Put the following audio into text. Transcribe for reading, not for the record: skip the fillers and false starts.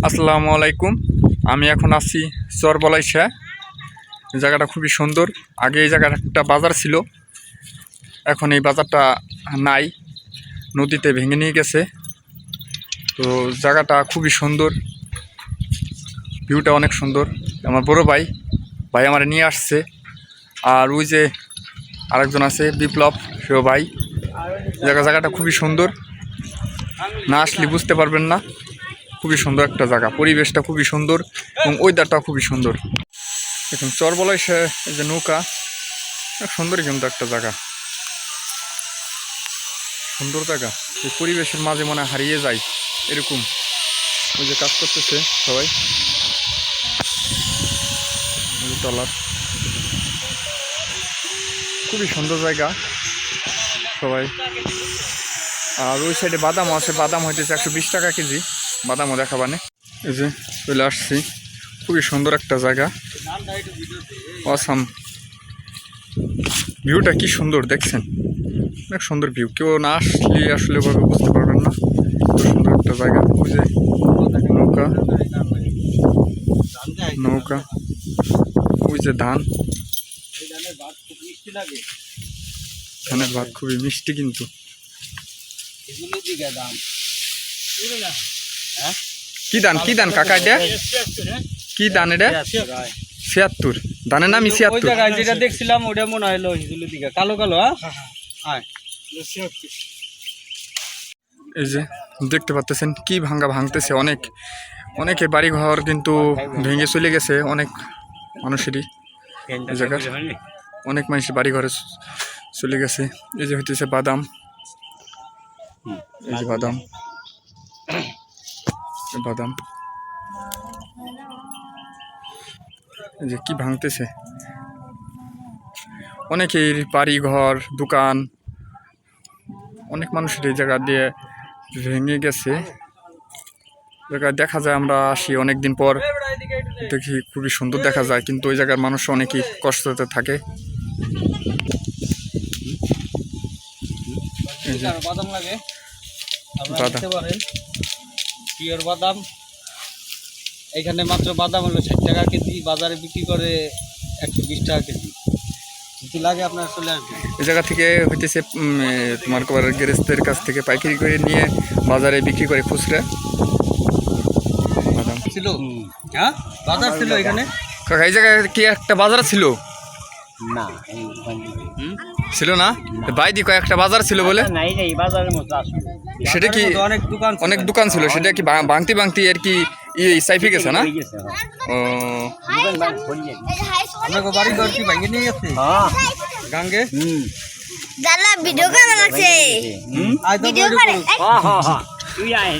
আসসালামু আলাইকুম। আমি এখন আছি চরবলাইশা। জায়গাটা খুবই সুন্দর। আগে এই জায়গাটা একটা বাজার ছিল, এখন এই বাজারটা নাই, নদীতে ভেঙে নিয়ে গেছে। তো জায়গাটা খুবই সুন্দর, ভিউটা অনেক সুন্দর। আমার বড় ভাই আমার নিয়ে আসছে। আর ওই যে আরেকজন আছে বিপ্লব, সেও ভাই। জায়গাটা খুবই সুন্দর, না আসলে বুঝতে পারবেন না। খুবই সুন্দর একটা জায়গা, পরিবেশটা খুবই সুন্দর এবং ওয়েদারটা খুবই সুন্দর। দেখুন চরবলাইশা, এই যে নৌকা, সুন্দর কিন্তু একটা জায়গা, সুন্দর জায়গা। এই পরিবেশের মাঝে মনে হারিয়ে যায় এরকম। ওই যে কাজ করতেছে সবাই, ট্রলার। খুবই সুন্দর জায়গা সবাই। আর ওই সাইডে বাদাম আছে, বাদাম হইতেছে 120 টাকা কেজি, বাদামও দেখাবানে। এই যে চলে আসছি, খুবই সুন্দর একটা জায়গা, অসাম। ভিউটা কি সুন্দর দেখছেন, অনেক সুন্দর ভিউ। কেউ না আসলে আসলে ভাবে বুঝতে পারবেন না, সুন্দর একটা জায়গা। ওই যে নৌকা, ওই যে ধানের ভাত খুবই মিষ্টি কিন্তু। কি ধান কাকা, এটা কি ধান? এটা 76 ধানের নামই 76। যেটা দেখছিলাম ওটা মনে হলো কালো কালো। এই যে দেখতে পাচ্ছেন কি ভাঙতেছে। অনেকে বাড়ি ঘর কিন্তু ভেঙে চলে গেছে, অনেক মানুষেরই। এই জায়গায় অনেক মানুষের বাড়ি ঘরে চলে গেছে। এই যে হইতেছে বাদাম, এই যে বাদাম, এই যে কি ভাঙতেছে। অনেকের বাড়ি ঘর, দোকান, অনেক মানুষের এই জায়গা দিয়ে ভেঙে গেছে। জায়গায় দেখা যায়, আমরা আসি অনেকদিন পর দেখি, খুবই সুন্দর দেখা যায়, কিন্তু ওই জায়গার মানুষ অনেকেই কষ্টতে থাকে। বাদাম লাগে, পিওর বাদাম। এখানে মাত্র বাদাম হলো 60 টাকা কেজি, বাজারে বিক্রি করে 120 টাকা কেজি। যদি লাগে আপনার চলে আসবে। এই জায়গা থেকে হইতেছে তোমার গেরেস্তের কাছ থেকে পাইকারি করে নিয়ে বাজারে বিক্রি করে খুচরা। বাদাম ছিল, হ্যাঁ বাজার ছিল এখানে। কাকা এই জায়গায় কি একটা বাজার ছিল? না ছিল না, বাইদি কয়েকটা বাজার ছিল বলে। সেটা কি অনেক দোকান ছিল, সেটা কি ভাঙতি আর কি সাইফে গেছে না? ও বাড়ি ঘর কি ভেঙে নিয়ে গেছে গাঙ্গে। দাদা ভিডিও কেমন লাগছে? ভিডিও করে তুই আয়